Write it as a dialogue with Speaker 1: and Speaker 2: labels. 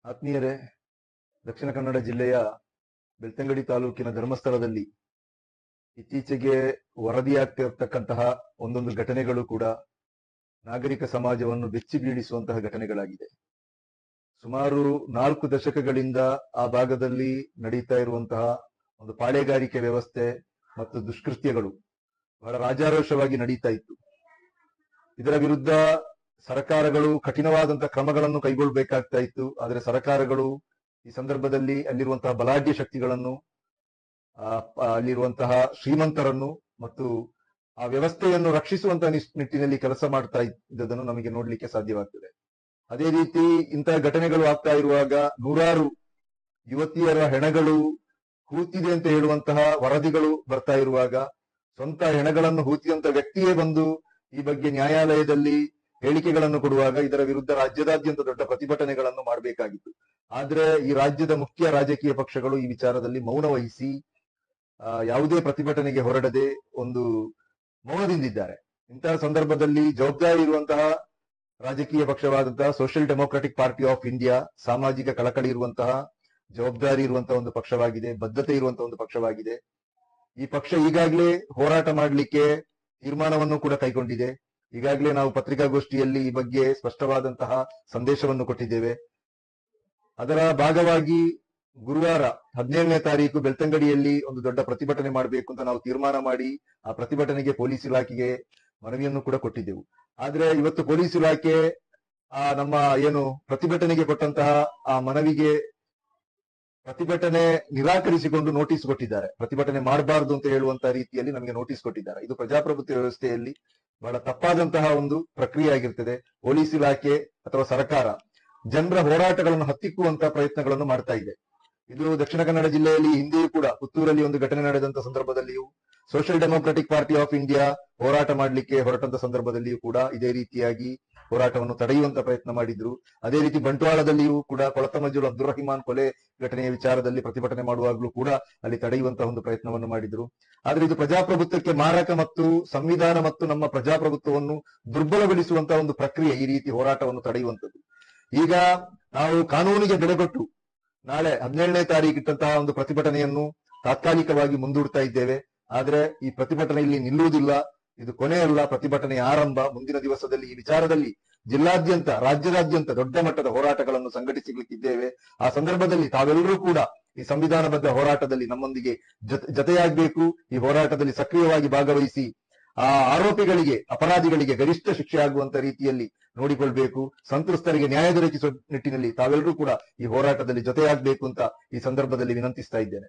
Speaker 1: ಆತ್ಮೀಯರೇ, ದಕ್ಷಿಣ ಕನ್ನಡ ಜಿಲ್ಲೆಯ ಬೆಳ್ತಂಗಡಿ ತಾಲೂಕಿನ ಧರ್ಮಸ್ಥಳದಲ್ಲಿ ಇತ್ತೀಚೆಗೆ ವರದಿಯಾಗ್ತಿರತಕ್ಕಂತಹ ಒಂದೊಂದು ಘಟನೆಗಳು ಕೂಡ ನಾಗರಿಕ ಸಮಾಜವನ್ನು ಬೆಚ್ಚಿ ಬೀಳಿಸುವಂತಹ ಘಟನೆಗಳಾಗಿದೆ. ಸುಮಾರು 4 ದಶಕಗಳಿಂದ ಆ ಭಾಗದಲ್ಲಿ ನಡೀತಾ ಇರುವಂತಹ ಒಂದು ಪಾಳೆಗಾರಿಕೆ ವ್ಯವಸ್ಥೆ ಮತ್ತು ದುಷ್ಕೃತ್ಯಗಳು ಬಹಳ ರಾಜಾರೋಷವಾಗಿ ನಡೀತಾ ಇತ್ತು. ಇದರ ವಿರುದ್ಧ ಸರ್ಕಾರಗಳು ಕಠಿಣವಾದಂತಹ ಕ್ರಮಗಳನ್ನು ಕೈಗೊಳ್ಳಬೇಕಾಗ್ತಾ ಇತ್ತು. ಆದರೆ ಸರ್ಕಾರಗಳು ಈ ಸಂದರ್ಭದಲ್ಲಿ ಅಲ್ಲಿರುವಂತಹ ಬಲಾಢ್ಯ ಶಕ್ತಿಗಳನ್ನು, ಅಲ್ಲಿರುವಂತಹ ಶ್ರೀಮಂತರನ್ನು ಮತ್ತು ಆ ವ್ಯವಸ್ಥೆಯನ್ನು ರಕ್ಷಿಸುವಂತಹ ನಿಟ್ಟಿನಲ್ಲಿ ಕೆಲಸ ಮಾಡ್ತಾ ಇದ್ದದನ್ನು ನಮಗೆ ನೋಡ್ಲಿಕ್ಕೆ ಸಾಧ್ಯವಾಗ್ತದೆ. ಅದೇ ರೀತಿ ಇಂತಹ ಘಟನೆಗಳು ಆಗ್ತಾ ಇರುವಾಗ ನೂರಾರು ಯುವತಿಯರ ಹೆಣಗಳು ಹೂತಿದೆ ಅಂತ ಹೇಳುವಂತಹ ವರದಿಗಳು ಬರ್ತಾ ಇರುವಾಗ, ಸ್ವಂತ ಹೆಣಗಳನ್ನು ಹೂತಿದಂತ ವ್ಯಕ್ತಿಯೇ ಬಂದು ಈ ಬಗ್ಗೆ ನ್ಯಾಯಾಲಯದಲ್ಲಿ ಹೇಳಿಕೆಗಳನ್ನು ಕೊಡುವಾಗ ಇದರ ವಿರುದ್ಧ ರಾಜ್ಯದಾದ್ಯಂತ ದೊಡ್ಡ ಪ್ರತಿಭಟನೆಗಳನ್ನು ಮಾಡಬೇಕಾಗಿತ್ತು. ಆದ್ರೆ ಈ ರಾಜ್ಯದ ಮುಖ್ಯ ರಾಜಕೀಯ ಪಕ್ಷಗಳು ಈ ವಿಚಾರದಲ್ಲಿ ಮೌನ ವಹಿಸಿ ಯಾವುದೇ ಪ್ರತಿಭಟನೆಗೆ ಹೊರಡದೆ ಒಂದು ಮೌನದಿಂದಿದ್ದಾರೆ. ಇಂತಹ ಸಂದರ್ಭದಲ್ಲಿ ಜವಾಬ್ದಾರಿ ಇರುವಂತಹ ರಾಜಕೀಯ ಪಕ್ಷವಾದಂತಹ social democratic party of India ಸಾಮಾಜಿಕ ಕಳಕಳಿ ಇರುವಂತಹ, ಜವಾಬ್ದಾರಿ ಇರುವಂತಹ ಒಂದು ಪಕ್ಷವಾಗಿದೆ, ಬದ್ಧತೆ ಇರುವಂತಹ ಒಂದು ಪಕ್ಷವಾಗಿದೆ. ಈ ಪಕ್ಷ ಈಗಾಗಲೇ ಹೋರಾಟ ಮಾಡಲಿಕ್ಕೆ ತೀರ್ಮಾನವನ್ನು ಕೂಡ ಕೈಗೊಂಡಿದೆ. ಈಗಾಗಲೇ ನಾವು ಪತ್ರಿಕಾಗೋಷ್ಠಿಯಲ್ಲಿ ಈ ಬಗ್ಗೆ ಸ್ಪಷ್ಟವಾದಂತಹ ಸಂದೇಶವನ್ನು ಕೊಟ್ಟಿದ್ದೇವೆ. ಅದರ ಭಾಗವಾಗಿ ಗುರುವಾರ 17ನೇ ತಾರೀಕು ಬೆಳ್ತಂಗಡಿಯಲ್ಲಿ ಒಂದು ದೊಡ್ಡ ಪ್ರತಿಭಟನೆ ಮಾಡಬೇಕು ಅಂತ ನಾವು ತೀರ್ಮಾನ ಮಾಡಿ ಆ ಪ್ರತಿಭಟನೆಗೆ ಪೊಲೀಸ್ ಇಲಾಖೆಗೆ ಮನವಿಯನ್ನು ಕೂಡ ಕೊಟ್ಟಿದ್ದೆವು. ಆದ್ರೆ ಇವತ್ತು ಪೊಲೀಸ್ ಇಲಾಖೆ ನಮ್ಮ ಏನು ಪ್ರತಿಭಟನೆಗೆ ಕೊಟ್ಟಂತಹ ಆ ಮನವಿಗೆ ಪ್ರತಿಭಟನೆ ನಿರಾಕರಿಸಿಕೊಂಡು ನೋಟಿಸ್ ಕೊಟ್ಟಿದ್ದಾರೆ. ಪ್ರತಿಭಟನೆ ಮಾಡಬಾರದು ಅಂತ ಹೇಳುವಂತಹ ರೀತಿಯಲ್ಲಿ ನಮಗೆ ನೋಟಿಸ್ ಕೊಟ್ಟಿದ್ದಾರೆ. ಇದು ಪ್ರಜಾಪ್ರಭುತ್ವ ವ್ಯವಸ್ಥೆಯಲ್ಲಿ ಬಹಳ ತಪ್ಪಾದಂತಹ ಒಂದು ಪ್ರಕ್ರಿಯೆ ಆಗಿರ್ತದೆ. ಪೊಲೀಸ್ ಇಲಾಖೆ ಅಥವಾ ಸರ್ಕಾರ ಜನರ ಹೋರಾಟಗಳನ್ನು ಹತ್ತಿಕ್ಕುವಂತಹ ಪ್ರಯತ್ನಗಳನ್ನು ಮಾಡ್ತಾ ಇದೆ. ಇದು ದಕ್ಷಿಣ ಕನ್ನಡ ಜಿಲ್ಲೆಯಲ್ಲಿ ಹಿಂದೆಯೂ ಕೂಡ ಪುತ್ತೂರಲ್ಲಿ ಒಂದು ಘಟನೆ ನಡೆದಂತ ಸಂದರ್ಭದಲ್ಲಿಯೂ social democratic party of India ಹೋರಾಟ ಮಾಡಲಿಕ್ಕೆ ಹೊರಟಂತ ಸಂದರ್ಭದಲ್ಲಿಯೂ ಕೂಡ ಇದೇ ರೀತಿಯಾಗಿ ಹೋರಾಟವನ್ನು ತಡೆಯುವಂತ ಪ್ರಯತ್ನ ಮಾಡಿದ್ರು. ಅದೇ ರೀತಿ ಬಂಟ್ವಾಳದಲ್ಲಿಯೂ ಕೂಡ ಕೊಳತಮಜ್ಜುಲ್ ಅಬ್ದುಲ್ ರಹಿಮಾನ್ ಕೊಲೆ ಘಟನೆಯ ವಿಚಾರದಲ್ಲಿ ಪ್ರತಿಭಟನೆ ಮಾಡುವಾಗಲೂ ಕೂಡ ಅಲ್ಲಿ ತಡೆಯುವಂತಹ ಒಂದು ಪ್ರಯತ್ನವನ್ನು ಮಾಡಿದ್ರು. ಆದ್ರೆ ಇದು ಪ್ರಜಾಪ್ರಭುತ್ವಕ್ಕೆ ಮಾರಕ ಮತ್ತು ಸಂವಿಧಾನ ಮತ್ತು ನಮ್ಮ ಪ್ರಜಾಪ್ರಭುತ್ವವನ್ನು ದುರ್ಬಲಗೊಳಿಸುವಂತಹ ಒಂದು ಪ್ರಕ್ರಿಯೆ ಈ ರೀತಿ ಹೋರಾಟವನ್ನು ತಡೆಯುವಂಥದ್ದು. ಈಗ ನಾವು ಕಾನೂನಿಗೆ ಬೆಲೆಗೊಟ್ಟು ನಾಳೆ 17ನೇ ತಾರೀಕು ಇಟ್ಟಂತಹ ಒಂದು ಪ್ರತಿಭಟನೆಯನ್ನು ತಾತ್ಕಾಲಿಕವಾಗಿ ಮುಂದೂಡ್ತಾ ಇದ್ದೇವೆ. ಆದ್ರೆ ಈ ಪ್ರತಿಭಟನೆ ಇಲ್ಲಿ ನಿಲ್ಲುವುದಿಲ್ಲ. ಇದು ಕೊನೆಯಲ್ಲ, ಪ್ರತಿಭಟನೆಯ ಆರಂಭ. ಮುಂದಿನ ದಿವಸದಲ್ಲಿ ಈ ವಿಚಾರದಲ್ಲಿ ಜಿಲ್ಲಾದ್ಯಂತ, ರಾಜ್ಯದಾದ್ಯಂತ ದೊಡ್ಡ ಮಟ್ಟದ ಹೋರಾಟಗಳನ್ನು ಸಂಘಟಿಸಲಿಕ್ಕಿದ್ದೇವೆ. ಆ ಸಂದರ್ಭದಲ್ಲಿ ತಾವೆಲ್ಲರೂ ಕೂಡ ಈ ಸಂವಿಧಾನಬದ್ಧ ಹೋರಾಟದಲ್ಲಿ ನಮ್ಮೊಂದಿಗೆ ಜೊತೆಯಾಗಬೇಕು. ಈ ಹೋರಾಟದಲ್ಲಿ ಸಕ್ರಿಯವಾಗಿ ಭಾಗವಹಿಸಿ ಆ ಆರೋಪಿಗಳಿಗೆ, ಅಪರಾಧಿಗಳಿಗೆ ಗರಿಷ್ಠ ಶಿಕ್ಷೆ ಆಗುವಂತ ರೀತಿಯಲ್ಲಿ ನೋಡಿಕೊಳ್ಬೇಕು. ಸಂತ್ರಸ್ತರಿಗೆ ನ್ಯಾಯ ದೊರಕಿಸುವ ನಿಟ್ಟಿನಲ್ಲಿ ತಾವೆಲ್ಲರೂ ಕೂಡ ಈ ಹೋರಾಟದಲ್ಲಿ ಜೊತೆಯಾಗಬೇಕು ಅಂತ ಈ ಸಂದರ್ಭದಲ್ಲಿ ವಿನಂತಿಸ್ತಾ ಇದ್ದೇನೆ.